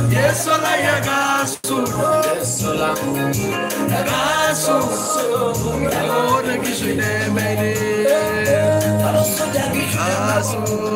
Yesola ya gasu, yesola ya gasu, yaona kishine mene, gasu.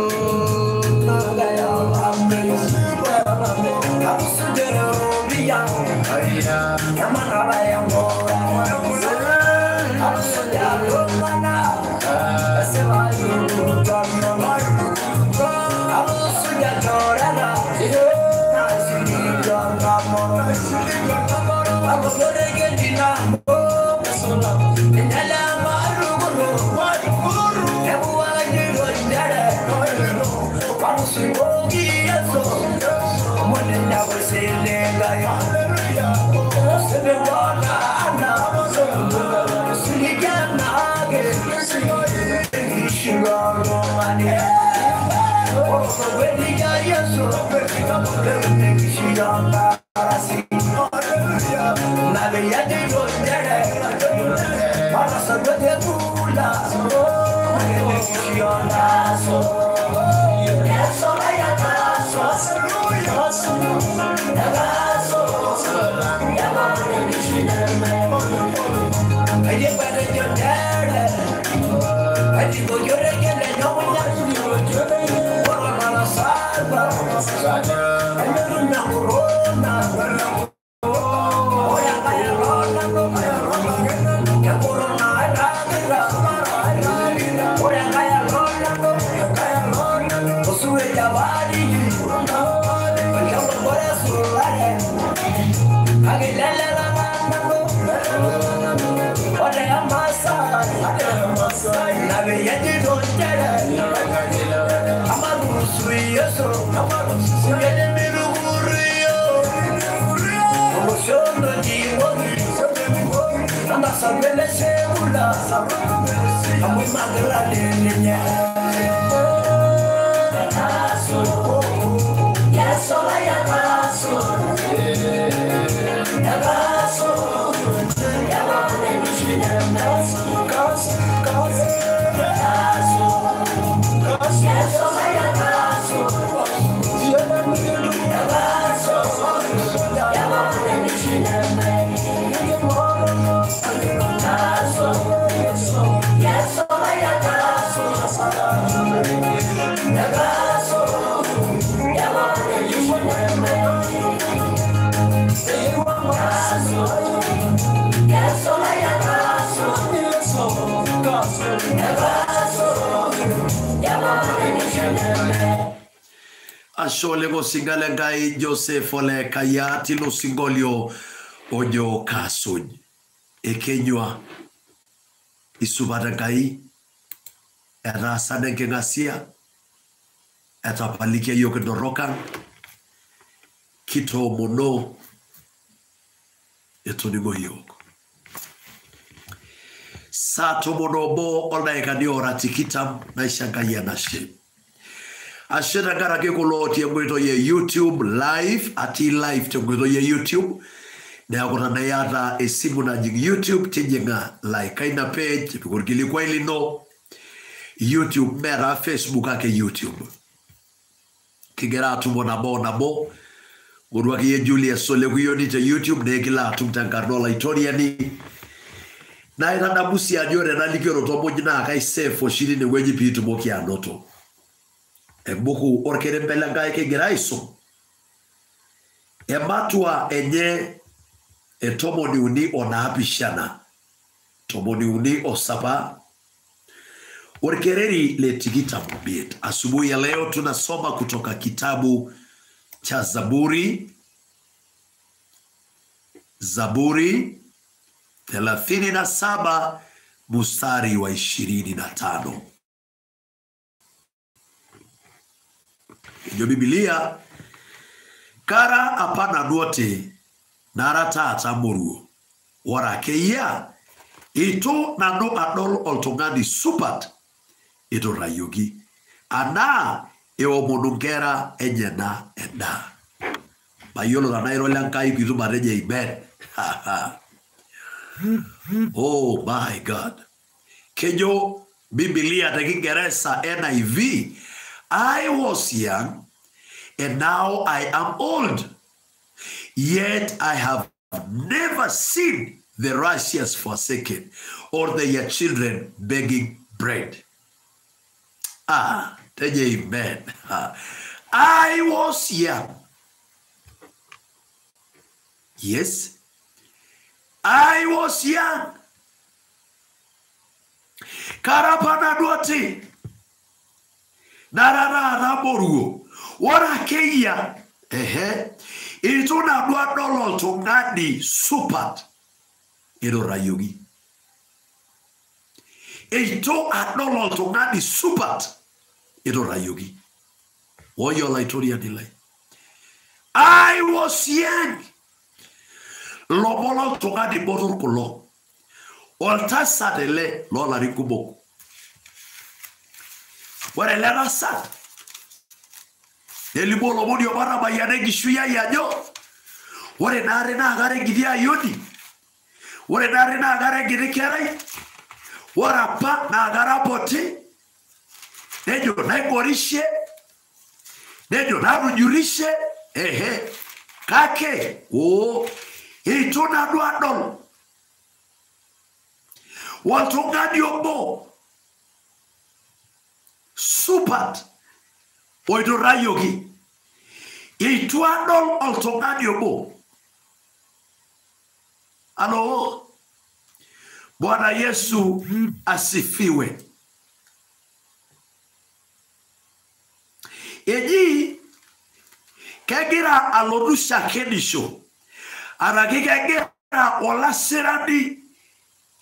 Ashole go singale ngai Joseph ole kayati lo singolio ojo kasuny ekenywa isubada ngai era sanenge ngasia eta palike yo kedorokan kito mono etonigo yoko sato monobo olna ekadiora tikitam na ishangaya na shame. Ashera gara ke kuloti ngwito ye YouTube live ati live to ngwito ye YouTube na akona na yata esimu na jing YouTube tinjenga like kaina page kurgili kwa ili no YouTube mera Facebook ake YouTube kigera tumbo na bo gurwa ke Julius Sole kuyoni te YouTube ne kila tumtangarnola itoriani na ina nabusi ajore na likero tomo jina kai sefo shirine weji pitu boki anoto Boku orkere mbelanga eke geraiso. Matua enye tomoni uni onapishana. Tomoni uni osapa. Orkereri le tikita mbiet. Asubuhi ya leo tunasoma kutoka kitabu cha Zaburi. Zaburi 37 mstari wa 25. Yo Biblia kara apana duote narata atamuru wara keya ito nano adol oltongani supat ito rayogi ana ewo monungera enyena enda bayolo na nairo lankai kitu bareje iben oh my God. Kenyo Biblia ta Kiingereza NIV I was young, and now I am old. Yet I have never seen the righteous forsaken, or their children begging bread. Tell you amen. I was young. Yes, I was young. Karapana duati. Narara raboruo. Wara keia. Ito na dua dolol tongani supat. Ito rayogi. Ito a dolol tongani supat. Ito rayogi. Woyo la itoria nilai. I was young. Lobolo tongani botol kolo. Olta sadele lola rikuboko. Wale lera sad. Elibolo mudi obara bayane gishuya yajo. Wale nare na agare gidia yodi. Wale nare na agare gidikerai. Wara pa na agara pote. Nejo na ikorishe. Nejo na rujurishe. Kake. Ito na duadol. Waltongani obo. Supat. Oido rayogi. Ito adol waltongani obo. Alo. Bwana Yesu asifiwe. Eji kegira alorusha kedisho. Aragigira ola seradi.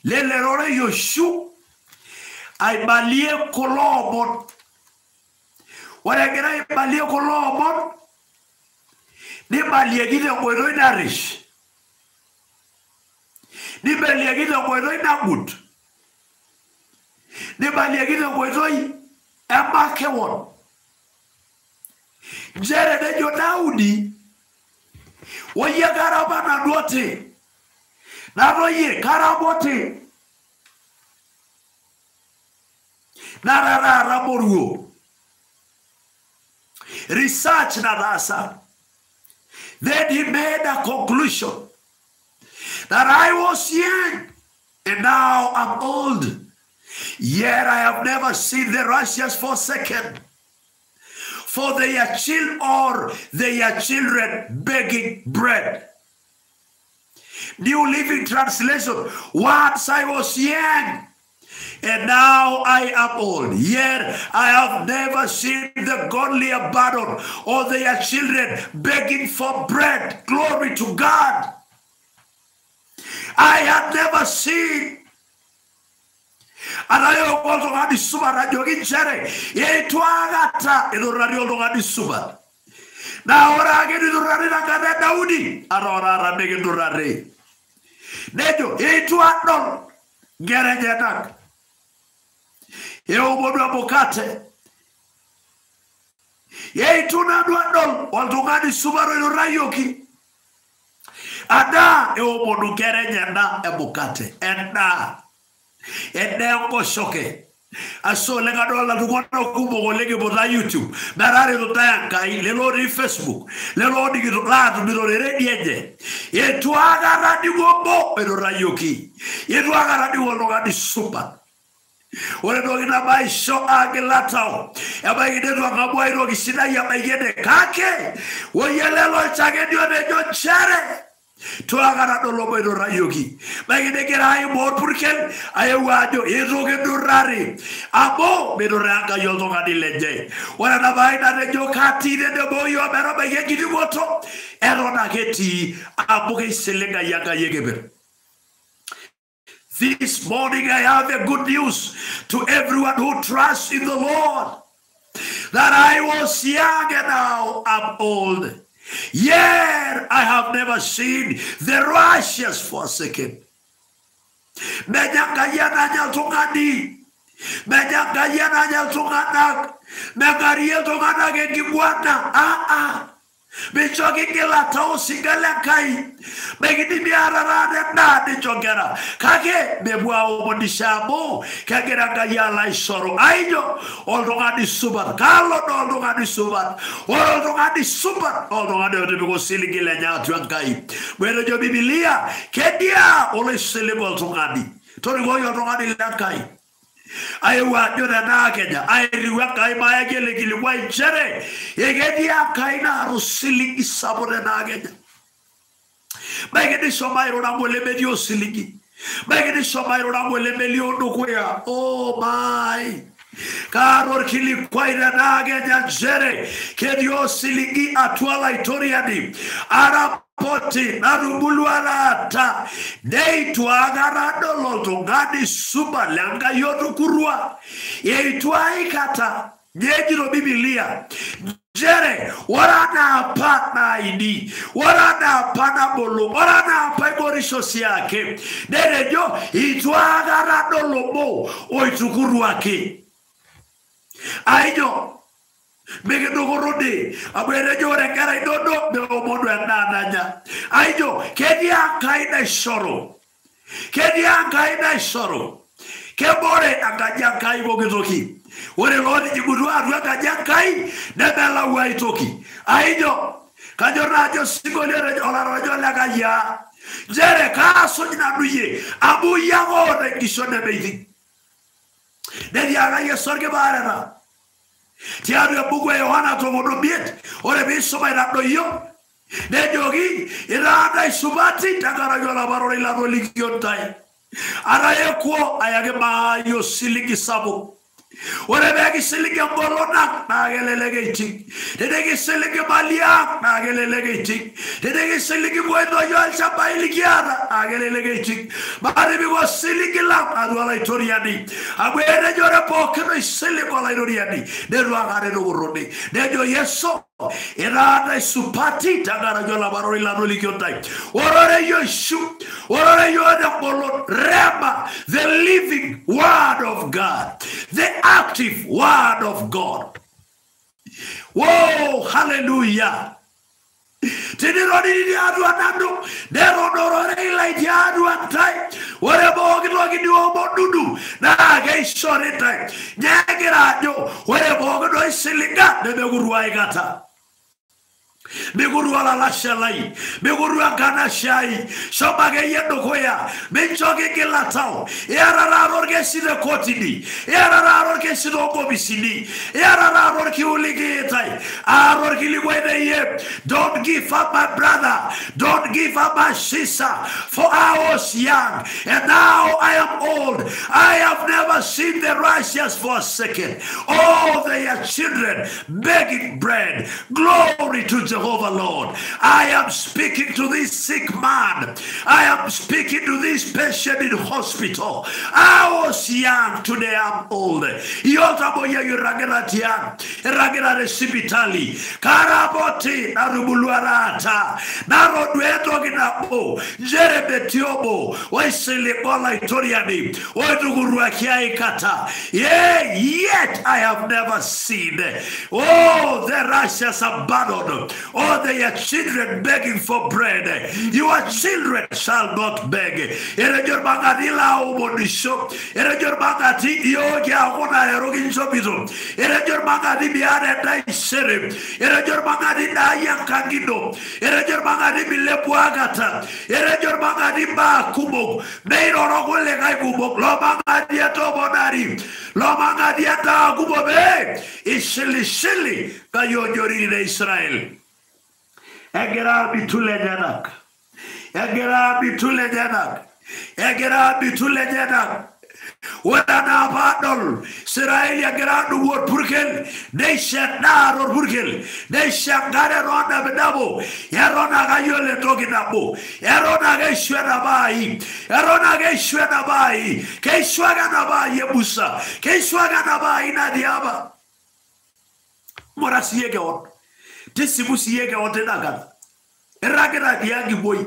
Lelerore Yoshu aibalie kolobon. Walegira aibalie kolobon. Ni balie gide koido inarish. Ni balie gide koido inagut. Ni balie gide koido emakewon. Jere de Daudi. Woye garaba na duote. Naroye karabote. Narara raboruo. Research narasa. Then he made a conclusion that I was young and now I'm old. Yet I have never seen the righteous forsaken, for their children begging bread. New Living Translation. Once I was young, and now I am old. Yet I have never seen the godly abandoned, or their children begging for bread. Glory to God. I have never seen. And I also had the super radio in Jerry. Yetuagata in the radio the super. Now I get to Radina Daudi. Arora Negin to Rade. Neto, Yetuadon. Gerejanak. Yeoboda Bocate. Yetunadon. Waltungani Subaru Rayoki. Ada Eobodu Gerejana Ebocate. And now go shoke. I saw Legadola to one of Kubo Legable YouTube. Narare to Tankai, Lelodi Facebook, Lelodi to Lad to the Rediede. Yet to Agara di Wombo, Edo Rayoki. Yet to Agara di Wologa di Super. When I don't buy so Agelatao, and by the Wagaboy Rogisina Yamayede Kake, when Yellow Chagadio de John Cherry. To agara do lobo do rayogi. Bagi de kera ayo bor purkel ayo wajo ezoge do rari. Abo me do ranga yoldo ngadi leje. Wana na baina de jo kati de boyo bero be yegi di moto. Ero na keti abo ke selenga yaga yegeber. This morning I have a good news to everyone who trusts in the Lord. That I was young and now I'm old. Yet I have never seen the righteous forsaken. Menyangkayana nyaltungani. Menyangkayana nyaltunganak. Megariel tunganak ekibuana. Bichoki kila tao singala kai. Begini biarara na de jogera. Kage bebua omodishamo. Kage rangaya lai soro. Aiyo oldongani subat. Kalau oldongani subat. Oldongani subat. Oldongani odebiko siligile nyatu kai. Bwere jo Biblia. Kedia ole siligo oldongani. Tori goyo oldongani lankai. Aiwa jona na Kenya airiwa kai maya gele giliwa ichere yegedia kaina rusili isabore na Kenya bagedi somairo na mwele medio siligi bagedi somairo na mwele melio ndukuya oh my karor kili kwaira na Kenya jere kedio siligi atwala itoriani Arab poti narubuluarata deitwa agarado lotongani suba langa yoto kurua yeitwa ikata nyejiro Biblia jere warana pana idi warana pana bolo warana paiborisho siake derejo itwa agarado lobo oitukurua ke aijo Bege dogorode abere jore kara idodo be omodo nanya aijo kedia kaida shoro kebore agaja kai bogetoki ore lodi jibudu adu agaja kai nebela waitoki aijo kanjorajo sigolere olarajo lagaya jere kaso dinaduye abu yagore kishone beidi dedi agaye sorge barana Tiaru ya buku ya Yohana tomodo biet ore bisoma irado iyo nejogi irada isubati takara yola barore ilado ligiontai araye kuo ayage mayo siligi sabu ore begi siligi mbolona nagelelege ichi dedegi siligi malia nagelelege ichi dedegi siligi mwendo yoel shaba iligiara nagelelege ichi bari bigo siligi lam adwala itoriani agwere jore pokeno siligi wala itoriani neru agare nuguroni nejo yeso irada isupati takara yola barore ilado ligiontai orore yoshu orore yode mbolon rema the living word of God, the active word of God. Whoa, hallelujah. Tidironi adu anando, deronoro reilai adu antai, whatever logi do omodudu, na gay short time. Nyagirajo, whatever do isilinga, the Beguruaigata. Begurua la shalai, begurua gana shai, shobage yendo koya, benchoge gelatao, era orgesi de kotini, era orgesi do kobisini, era orki uligetai, arorki ligwede. Don't give up, my brother, don't give up, my sister, for I was young and now I am old. I have never seen the righteous forsaken. Oh, they are children begging bread. Glory to Jehovah Lord. I am speaking to this sick man. I am speaking to this patient in hospital. I was young, today I'm old. Yota boya yurageratia, ragera sibitali, karaboti narubuluarata, narodweto ginabo, jerebetiobo, waisili kola itoriani, oetuguruakia ikata. Yet I have never seen. Oh, the righteous abandoned. Oh, they are children begging for bread. Your children shall not beg. Erejor bangadila omonisho. Erejor bangati yogi agona erogin sobizo. Erejor bangadi biare dai sere. Erejor bangadi na yankangido. Erejor bangadi bilepuagata. Erejor bangadi ba kubo. Meiro rogole kai kubo. Lo bangadi ato bonari. Lo bangadi ata kubo be. Ishili kayo jori de Israel. Egera bitule janak. Egera bitule janak. Egera bitule janak. Wadana badol. Israel egera du wor purkel. Nation na ror purkel. Nation gare ronda bedabo. Erona gayole toginabo. Erona geshwena bai. Erona geshwena bai. Keshwaga na bai yebusa. Keshwaga na bai na diaba. Morasi yege on. Tesibusi yege on tenagan. Eragera diagi boy.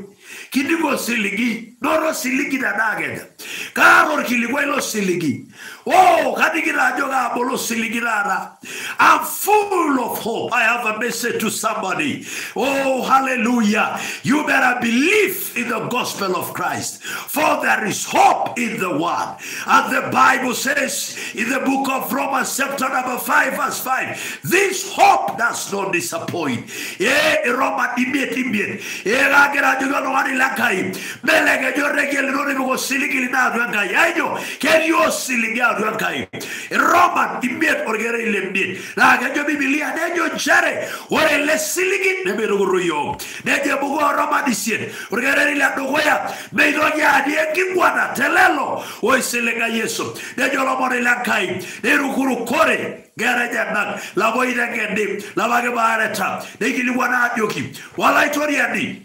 Kidigo siligi, noro siligi na nageda. Karor kiligwelo siligi. Oh, kadigira joga bolo siligi nara. I'm full of hope. I have a message to somebody. Oh, hallelujah. You better believe in the gospel of Christ, for there is hope in the word. And the Bible says in the book of Romans chapter number 5 verse 5, this hope does not disappoint. Roma immediate. Ragera joga wani lakai. Belege joregel no go siligi na duangai. Ayo, can you siligi duangai? Roma immediate orgere lembi. Raga Biblia nejo jare. Ore le siligi ne beruyo. Neje bugo Roma disien. Orgere la dogoya. Meidonya die kibwana telelo. Oi silega Yesu. Nejo lomore lakai. Nerukuru kore. Gereja nak. La boida gende. La bagebareta. Negili wana joki. Wala itoriani.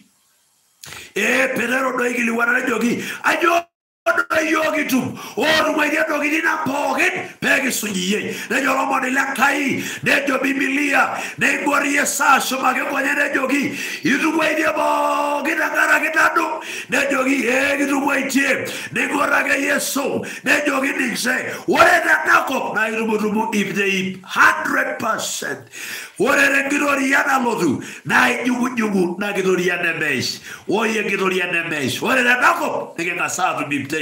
Pedro do igili wana joki. Ajo yogi tum or mwedia dogi na poget pegi sunyiye ne jolo moni la kai ne jo Biblia ne gori sa shoma ke kwenye ne jogi yidu mwedia bogi na gara kitado ne jogi yidu mwedia ne gora ke Yesu ne jogi nikse wale na tako na yidu ibde 100% wale ne gidori yana lodu na yugu na gidori yana mesh oye gidori yana mesh wale na tako ne kena sabu bibde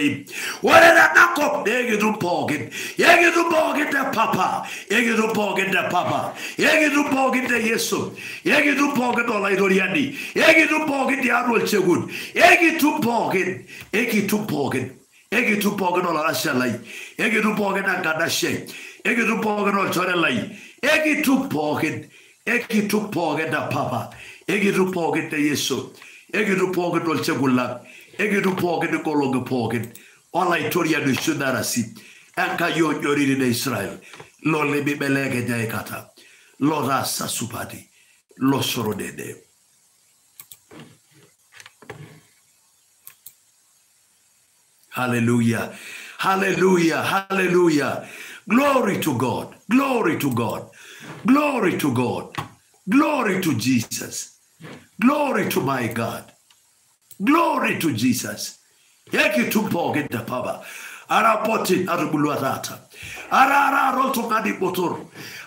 what did I knock up? There you do pocket. You do pocket the papa. You do pocket the papa. You do pocket the yeso. You do pocket all I do yandi. You do pocket the arrow chegood. You do pocket. You do pocket. You do pocket all Ashalai. You do pocket and Kadashe. You do pocket all Chorelai. You do pocket. You do pocket the papa. You do pocket the yeso. You do pocket all Chegula. You do pocket the Kologa pocket. Ola itoria do shudarasi anka yo yoriri na Israel lo le bibelege jaikata lo rasa supadi lo sorodede. Hallelujah, hallelujah, hallelujah. Glory to God, glory to God, glory to God, glory to Jesus, glory to my God, glory to Jesus. Yeki tumpo genda paba. Ara poti arubulwa rata. Ara roto ngadi botor.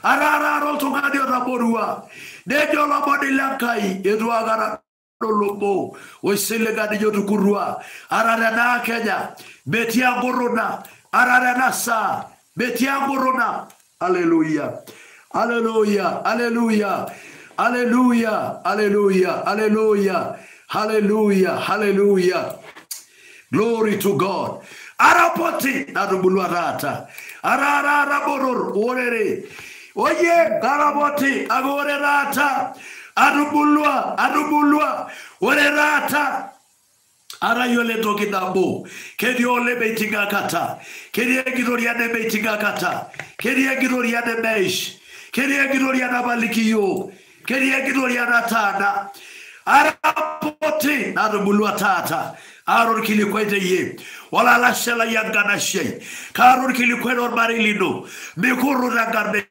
Ara roto ngadi raborua. Nejo la bodi lakai edwa gara lobo. Wesele gadi jotu kurua. Ara na Kenya. Betia gorona. Ara na sa. Betia gorona. Hallelujah. Hallelujah. Hallelujah. Hallelujah. Hallelujah. Hallelujah. Hallelujah. Hallelujah. Glory to God. Arapoti arubulwarata. Arara boror orere. Oye garaboti agorerata. Arubulwa orerata. Arayole dogidabo. Kediole betinga kata. Kedia gidoria de betinga kata. Kedia gidoria de mesh. Kedia gidoria na balikiyo. Kedia gidoria na tana. Arapoti arubulwatata. Aror kilikwete ye wala la shela yangana shey karor kilikwete or marilino mekoro ragarde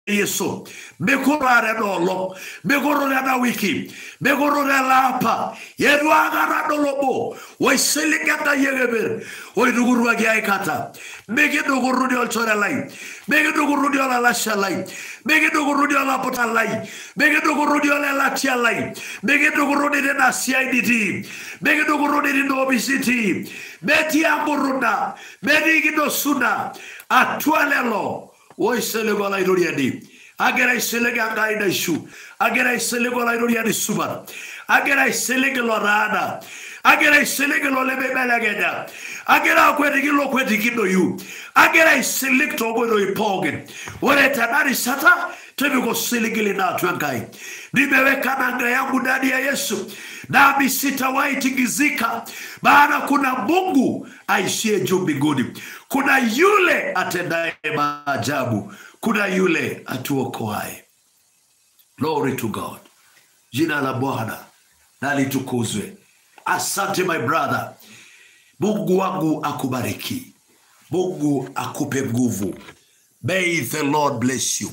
Yesu mekoro aredolo mekoro na wiki mekoro na lapa yedu agara dolobo we selikata yegeber we duguru agia ikata mege duguru diol chorelai mege duguru diol la shalai mege duguru diol la potalai mege duguru diol la tialai mege duguru de na CIDT mege duguru de no obesity beti amburuna mege do suna atwalelo Oi selegola idoriadi. Agera selega gaida shu. Agera selegola idoriadi subar. Agera selegelo rada. Agera selegelo lebebelegeda. Agera kwedigilo kwedigino yu. Agera selecto godo ipogen. Ore tanari sata tebuko selegele na twangai. Nimeweka nanga yangu ndani ya Yesu. Nami sitawahi tingizika. Maana kuna Mungu aishie juu mbinguni. Kuna yule atendaye maajabu. Kuna yule atuokoaye. Glory to God. Jina la Bwana na litukuzwe. Asante my brother. Mungu wangu akubariki. Mungu akupe nguvu. May the Lord bless you.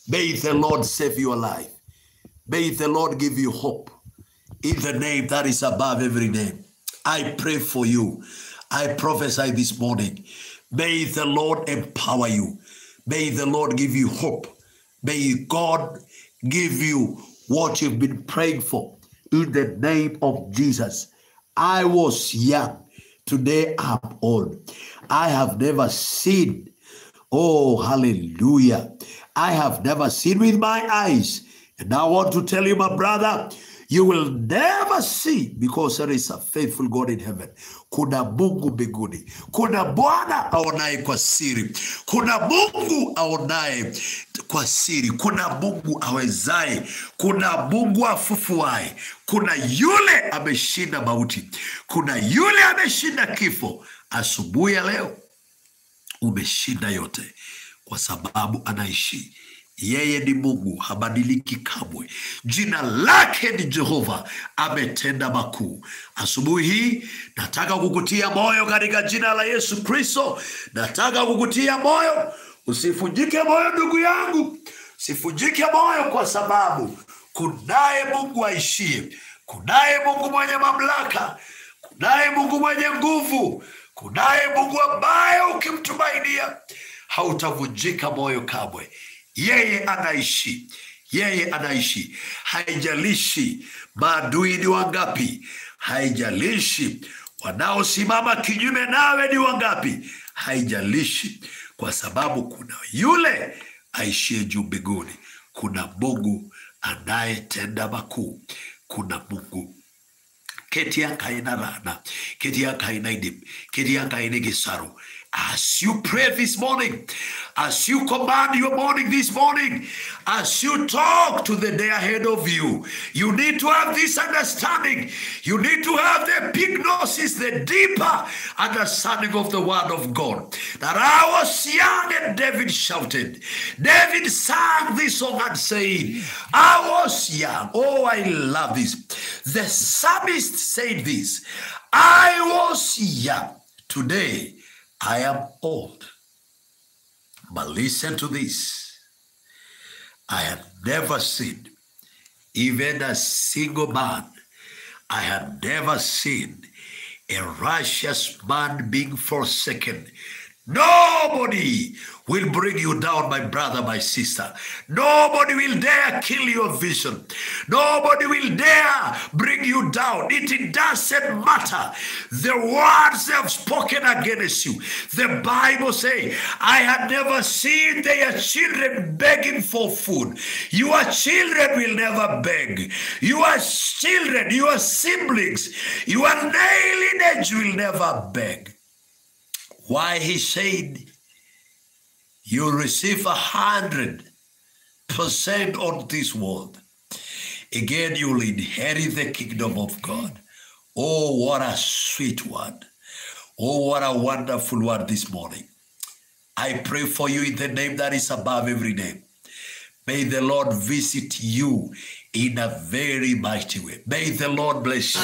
May the Lord save your life. May the Lord give you hope. in the name that is above every name. I pray for you. I prophesy this morning. May the Lord empower you. May the Lord give you hope. May God give you what you've been praying for in the name of Jesus. I was young. Today I'm old. I have never seen. Oh, hallelujah. I have never seen with my eyes. And I want to tell you, my brother, you will never see, because there is a faithful God in heaven. Kuna Mungu mbinguni. Kuna Bwana aonaye kwa siri. Kuna Mungu aonaye kwa siri. Kuna Mungu awezaye. Kuna Mungu afufuaye. Kuna yule ameshinda mauti. Kuna yule ameshinda kifo. Asubuhi ya leo umeshinda yote, kwa sababu anaishi. Yeye ni Mungu, habadiliki kamwe. Jina lake ni Jehova, ametenda makuu. Asubuhi hii nataka kukutia moyo katika jina la Yesu Kristo. Nataka kukutia moyo. Usifujike moyo ndugu yangu. Usifujike moyo, kwa sababu kunaye Mungu aishie. Kunaye Mungu mwenye mamlaka. Kunaye Mungu mwenye nguvu. Kunaye Mungu ambaye ukimtumainia hautavunjika moyo kamwe. Yeye anaishi. Yeye anaishi. Haijalishi maadui ni wangapi. Haijalishi wanaosimama kinyume nawe ni wangapi. Haijalishi, kwa sababu kuna yule aishie juu mbinguni. Kuna Mungu anayetenda makuu. Kuna Mungu ketia kaina rana, ketia kaina idim, ketia kaina gisaru. As you pray this morning, as you command your morning this morning, as you talk to the day ahead of you, you need to have this understanding. You need to have the epignosis, the deeper understanding of the word of God. That I was young and David shouted. David sang this song and said, I was young. Oh, I love this. The psalmist said this, I was young. Today, I am old. But listen to this. I have never seen even a single man. I have never seen a righteous man being forsaken. Nobody will bring you down, my brother, my sister. Nobody will dare kill your vision. Nobody will dare bring you down. It doesn't matter the words they have spoken against you. The Bible says, I have never seen their children begging for food. Your children will never beg. Your children, your siblings, your lineage will never beg. Why? He said, you receive 100% on this world. Again, you will inherit the kingdom of God. Oh, what a sweet word. Oh, what a wonderful word this morning. I pray for you in the name that is above every name. May the Lord visit you in a very mighty way. May the Lord bless you.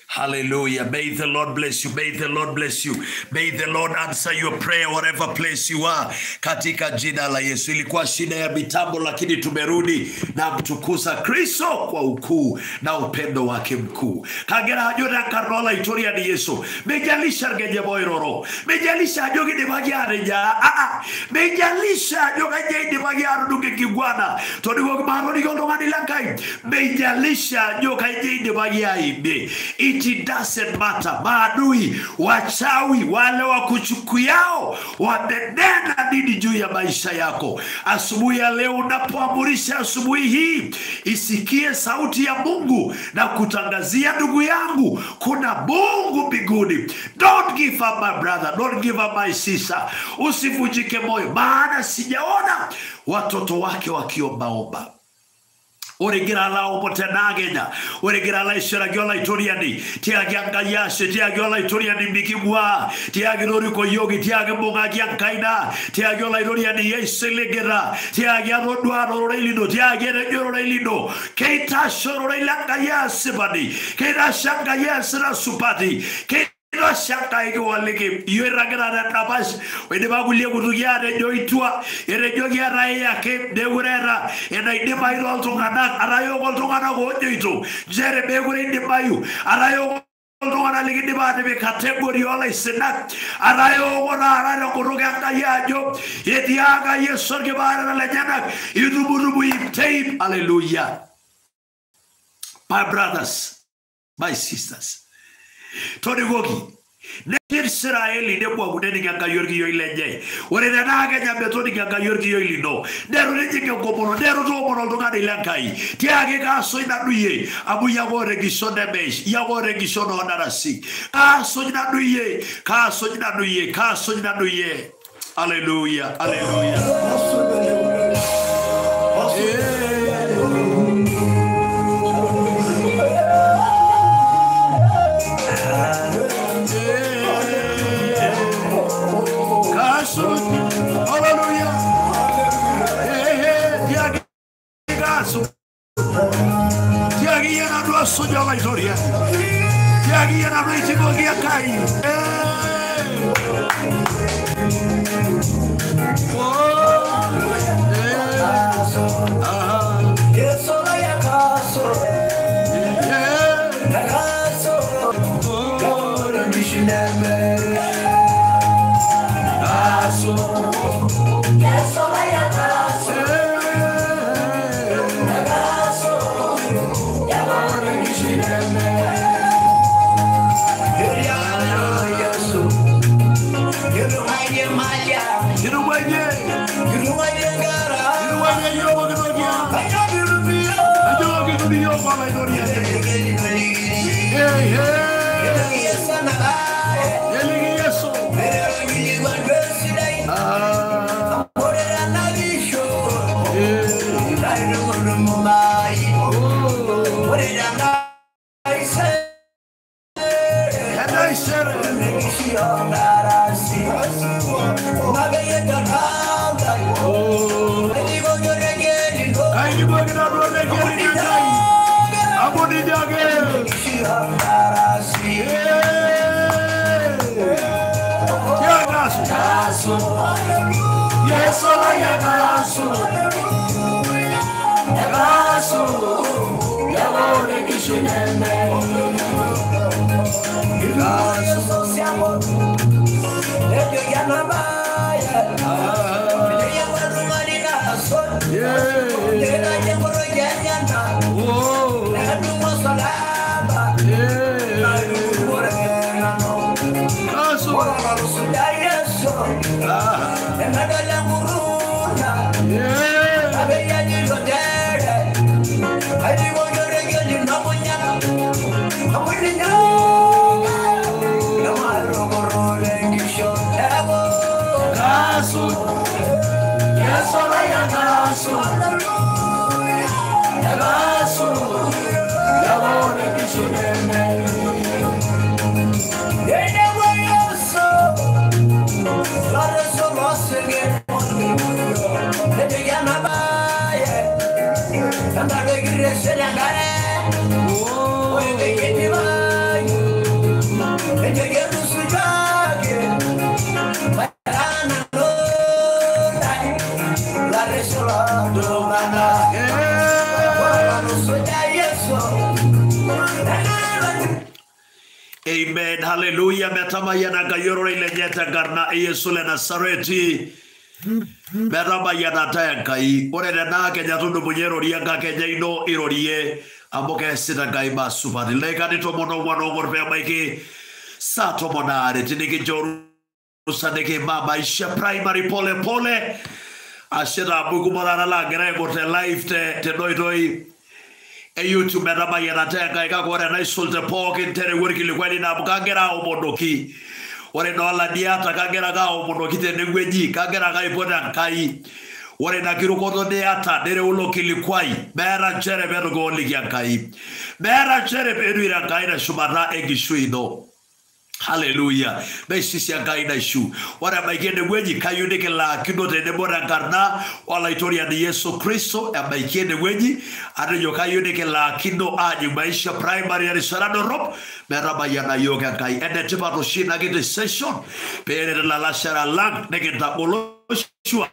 Hallelujah. May the Lord bless you. May the Lord bless you. May the Lord answer your prayer whatever place you are. Katika jina la Yesu. Ilikuwa shida ya mitambo, lakini tumerudi na mtukuza Kristo kwa ukuu na upendo wake mkuu. Kagera hajona karola itoria ni Yesu. Mejalisha ngeje boiroro. Mejalisha hajogi ni magiare ja. Mejalisha hajoga ni magiare nuke kigwana. Tonigo kumaro nigo ndongani lankai. Mejalisha hajoga ni magiare. It doesn't matter. Maadui, wachawi, wale wakuchukuao wamenena nini juu ya maisha yako. Asubuhi ya leo unapoamurisha asubuhi hii, isikie sauti ya Mungu na kutangazia ndugu yangu, kuna Mungu mbinguni. Don't give up my brother, don't give up my sister. Usivunjike moyo, maana sijaona watoto wake wakiombaomba. Oregera la opotenagenya, oregera la ishiragiola itoriani, tiagianga yashe, tiagiola itoriani mikibwa, tiagirori koyogi, tiagimunga giankaina, tiagiola itoriani yeselegera, tiagiarodwa rorelino, tiagirorelino, keita shorelanga yasebani, keita shanga yasera supati, shaka iki waliki yue ragira na tapas wende bagulie kutugia rejo itua rejo kia raya ke degurera ena idema ilo altungana arayo altungana gojo itu jere begure indemayu arayo altungana ligi debate be kategori ola isena arayo gona arayo kuruga kayajo yetiaga yeso ke bara la jana iduburubu ipteip. Hallelujah. My brothers, my sisters, Tony Wogi, Israeli, ne kwa kudeni kanga yorgi yo ilenye. Wale nanage nyambe Tony kanga yorgi yo ilino. Neru lenye kya kopono, neru to mono tungani lankai. Tiage kaso inaduye, abu yago regisone mesh, yago regisone onarasi. Kaso inaduye, kaso inaduye, kaso inaduye. Hallelujah, hallelujah. Hallelujah. Tiagi yana dua soja la historia. Tiagi yana dua isigo kia kai. Amen. Hallelujah. Metama yana gayoro ile nyeta garna Yesu le Nazareti. Metama yana taya kai. Ore na Kenya tundu munyero rianga Kenya ino irorie. Amboke sita kai basufati. Lega ni tomono wano gorpe amaike. Sato monare. Tiniki joru saneke mama isha primary pole pole. Ashera buku monara la gere borte live te noi. YouTube metama yana taya kai kakore na isolte poke intere worki likweli na bukagera omodoki. Ore no la diata kagera ga omodoki te negweji kagera ga ipoda kai. Ore na kirukoto diata dere ulo kilikwai. Mera chere bedo go ligi kai. Mera chere bedo ira kai na shumara egishuido. Hallelujah. Mesisi angai na shu. Ora maikende gweji kayude ke la kinote debora karna wala itoria ni Yesu Kristo ya maikende gweji adejo kayude ke la kino aji maisha primary ya sarado rob meraba yana yoga kai ende tipato shina gete session pere la lasara lang negeta bolo shua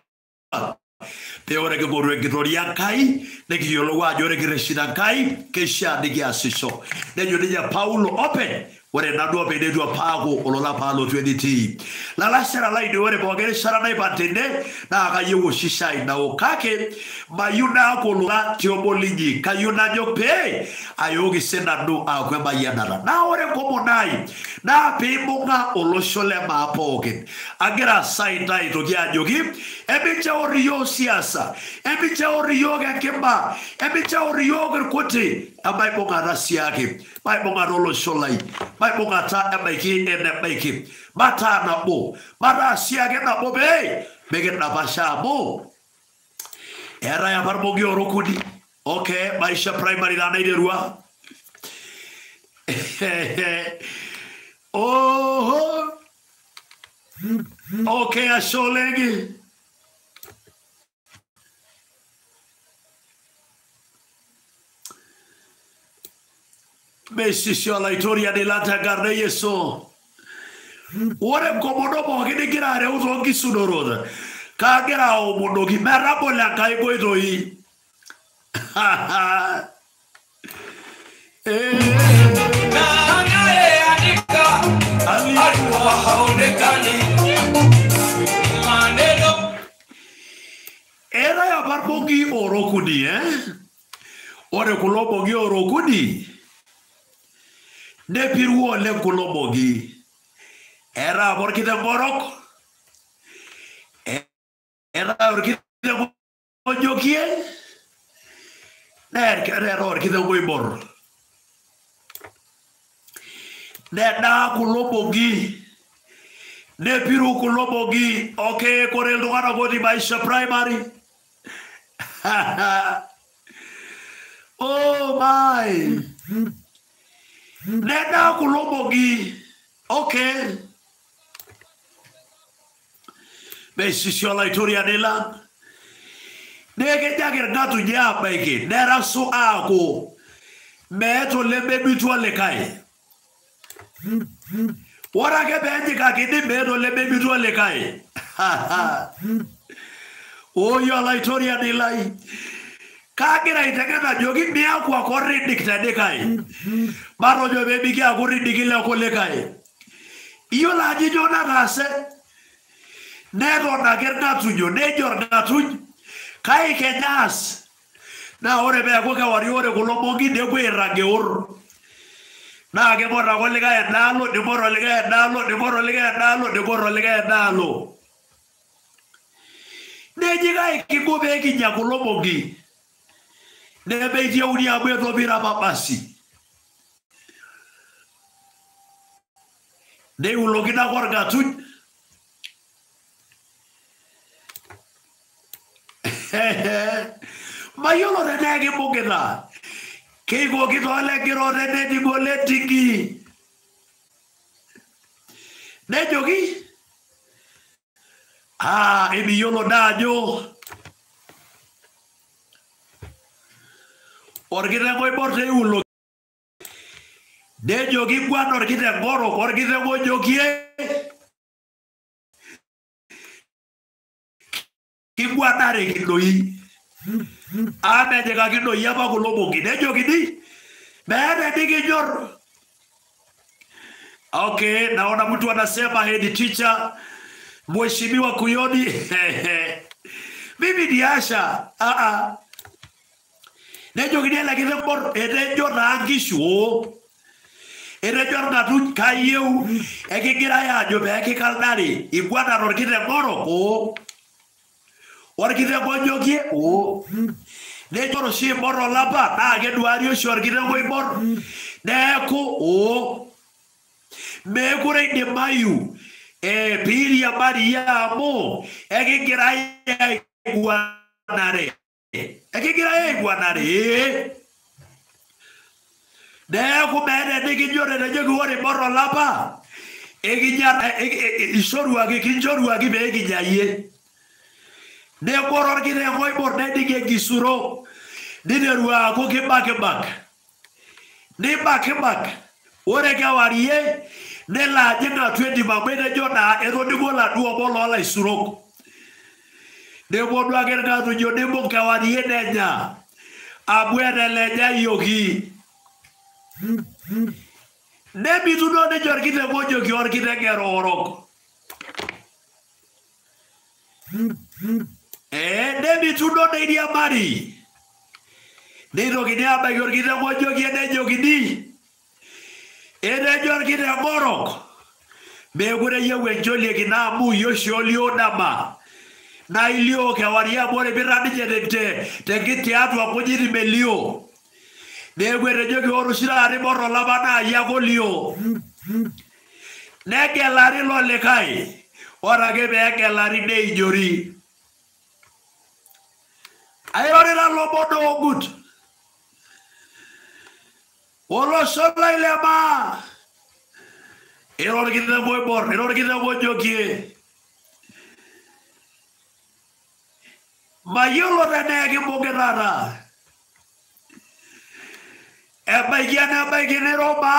te ora ke borwe gitoria kai neki yolo wa jore ke resida kai kesha digi asiso nejo deja Paulo open wore nadua pede dua pago olola palo 20 la lasera lai de wore bogere sara nai patende na akayewo shishai na okake mayuna kolula tioboligi kayuna jope ayogi senda do akweba yanara na ore komonai na pimunga oloshole mapoke agera saita itogia jogi ebicha oriyo siasa ebicha oriyo kemba ebicha oriyo kote abai bonga rasi yake bai bonga rolo sholai bai bonga ta abaiki ene baiki mata na bo mara siage na bo be bege na basha bo era ya barbogi orokudi okay maisha primary na naiderua oh okay asholegi Messi la historia de la tagarne yeso. Ore komodo mo gidi girare uzo gisudoroda. Ka gira o mundo gi merabo la kai boidoi. Era ya barbogi orokudi Ore kulobogi orokudi. Ne piruo le kulobogi era borkite borok era borkite bojokie ner kere borkite boibor ne da kulobogi ne piru kulobogi okay korel dungana godi maisha primary oh my Neda kulobogi okay Messi la historia dela Nege jager gatu ja baiki nera su ako meto lebe bitu le kai Wara ke benji ka kidi meto lebe bitu le kai Oh yo la historia dela Kagira itegena jogi mia kwa korri dikta dekai. Baro jo bebi kia korri dikile kole kai. Iyo la jijo na rase. Nego na gerna tujo, nejor na tuj. Kai kenyas. Na ore bea kuka wari ore kulomongi degwe irageur. Na gemora kole kai nalo, demoro lega nalo, demoro lega nalo, demoro lega nalo. Nejiga ikigube kinya kulomongi. Nebe dia unia beto bira papasi. Ne ulogina korga tuj. Mayolo renegi bugina. Kego kitole giro renedi goletiki. Ne jogi. Emi yolo dajo. Orgite ngoi borte ulo. De jogi guan orgite ngoro, orgite ngoi jogie. Kiguanare kindoi. Ame jeka kindoi yapa kulobogi. De jogi di. Mene digi nyor. Okay, naona mtu anasema head teacher. Mheshimiwa Kuyoni. Mimi ni Asha. Nejo gide la gide bor erejo rangisho erejo na tu kayeu ekigira ya jo be ekikaldari igwana rorkite ngoro ko orkite bojogie o nejo ro shi moro laba na ge duari o shorkite ngoi bor neko o me kure de mayu piri ya maria mo ekigira ya igwanare Ekigira guanare. Deko mene niki jore na jogi wori moro lapa. eginya isoruagi kinjoruagi be eginyaye ne boror gine ngoy bor ne dige gisuro dinerua ko kebak ne bak ore gawariye ne la jenga 20 mabede jona erodigo la duo bolo la isuro ne bodwa gerga to jode mo gawariye nenya abwere lenya yogi ne bituno ne jorgite mojo ki orgite gero orok ne bituno ne dia mari ne rogine aba jorgite mojo ki ne jogidi ene jorgite morok me gure yewe jole ki na mu yosholi dama na ilio ke waria bore birani jedete te giti atu akujiri melio ne gwere jogi orushira ari borro labana yagolio ne gelari lo lekai ora gebe gelari ne ijori ayore la lobodo good olo sola ilema eror gida boy bor eror gida boy jogi mayolo rene bogerara baigene Roma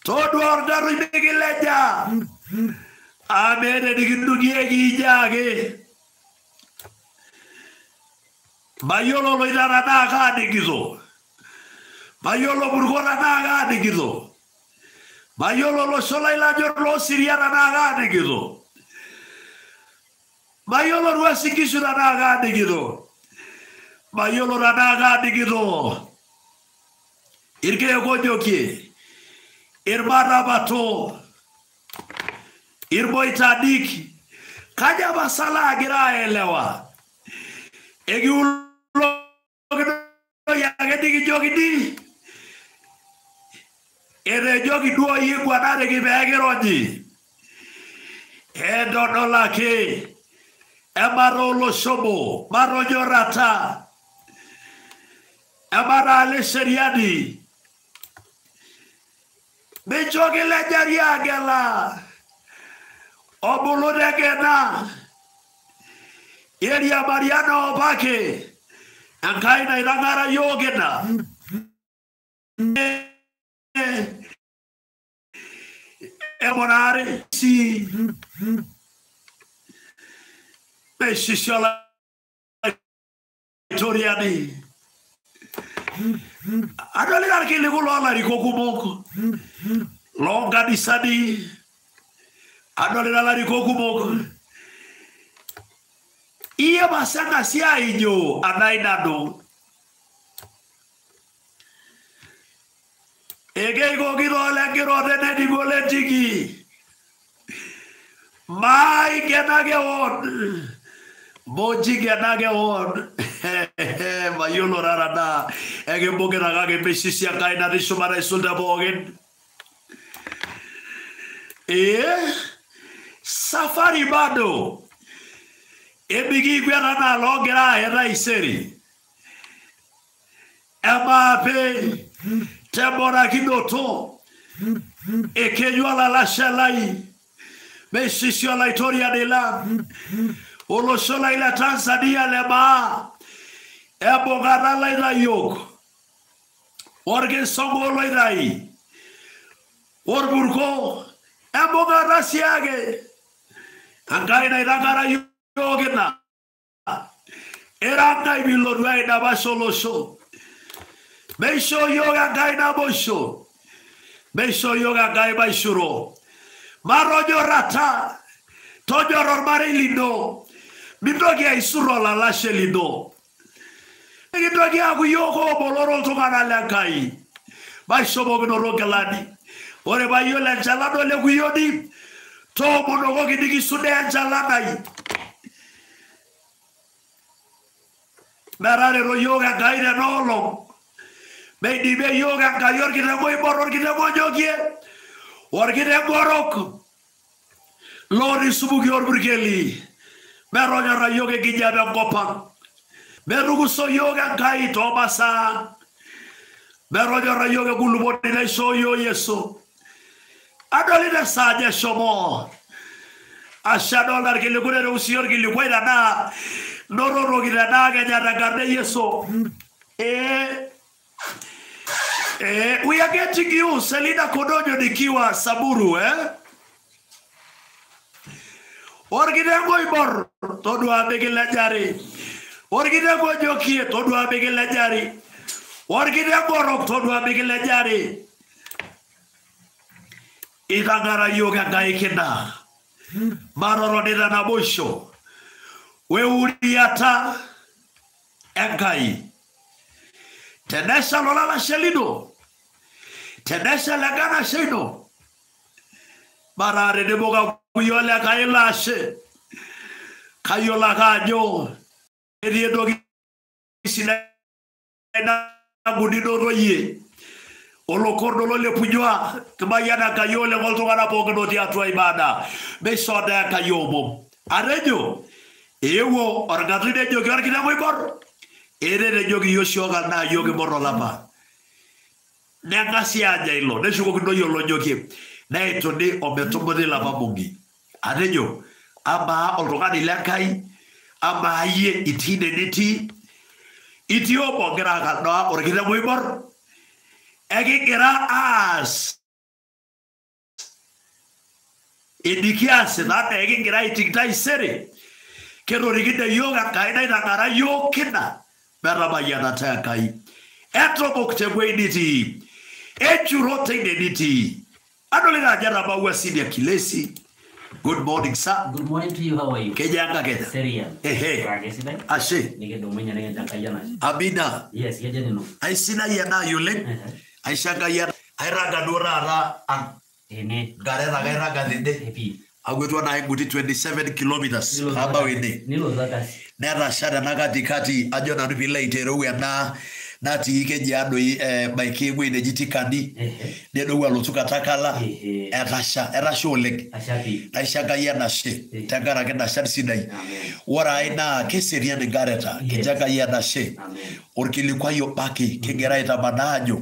todo ordaru begileja amene digindugie gijage mayolo lo idara naga digizo mayolo burgora naga digizo mayolo lo sola ila jorlo siriana naga digizo mayolo ruasi kisura naga digizo mayolo ranaga digido irge gojoki irmara bato irboitadiki kaja basala agira elewa egi ulo ya gedigi jogidi ere jogi duo yigwa nare gi begeroji edo dolake emarolo sobo marojo rata amara le seriani me jogi le jaria gela obulo de gena eria mariano bake ankaina irangara yogena emonare si pesishala toriani adole arke le golo ala rikoku moko longa di sadi adole ala rikoku moko iya basanga sia inyo anainado ege go giro le giro de di goletigi mai genage on boji genage on mayolo rarada ege bogera gage pesisia kaina di sumara isulda bogen safari bado ebigi gwera na logera era iseri emape tebora kidoto ekenywa la shalai mesisio la itoria de la olo sola ila Tanzania lema ebogara la ila yok orge songolo irai orburko ebogara siage angaina irangara yogena eranga ibilorwa ina basoloso meisho yoga gaina bosho meisho yoga gai baishuro marojo rata tojo rormare lindo midogi aisuro la lashe lindo midogi agu yoko boloro tungana lankai baisho bogno rogelani ore bayo la jalado le guyodi to monogo gidigi sude jalanai marare ro yoga gaina nolo Medi be yoga kayor kita boy boror kita mojogie war kita borok lori subugi or burgeli meronya ra yoga gijada gopan merugu so yoga kai tomasa meronya ra yoga gulu bodina so yo yeso adolita saja shomo ashado dar kilikure usior kilikuwa na nororo gidana ganya garde yeso we are getting you Selina Kodonyo nikiwa Saburu Orgidengo ibor todwa begela jari Orgidengo jokie todwa begela jari Orgidengo rok todwa begela jari Ikangara yoga gaikena Maroro nida na bosho We uriata Enkai Tenesha lolala shelino Tenesha lagana sheno Barare de boga kuyola kailashe Kayola kanyo Eriedo sina Gudino roye Olokordo lole punywa Kebayana kayole Ngoltongana pogano tiatua ibada Mesoda kayomo Arejo Ewo orgatide jogi orgina moibor Ere jogi yoshoga na yogi morro lapa Nengasi aja ilo Neshuko kindo yolo jogi Na ito ni ometombo de lapa mungi Arejo Aba olrogani lakai Aba ye itine niti Itio bongera kanoa orgina moibor Egi kira as Indikiase na egi kira itiktai sere Kero rigida yoga kaina inangara yokina Merabayana takai Etro boktegwe niti Echurote niti Adolina jaraba uwasini ya kilesi Good morning sir. Good morning to you, how are you? Kejanga keda Serial. Ashe Abina Yes, no. Aisina yana yule Aishanga yana Airaga dora an Garera gairaga dinde Agwetwa na inguti 27 kilometers Haba wene Nera shada nagati kati Ajona nupila iterowe na Nati ike jiado Maike mwene jitikani Neno uwa lotuka takala Erasho oleg Aishanga yana she Tangara kena shadi sinai Wara aina keseri ya negareta Kijanga yana she Orkili kwa yo paki Kengera ita manajo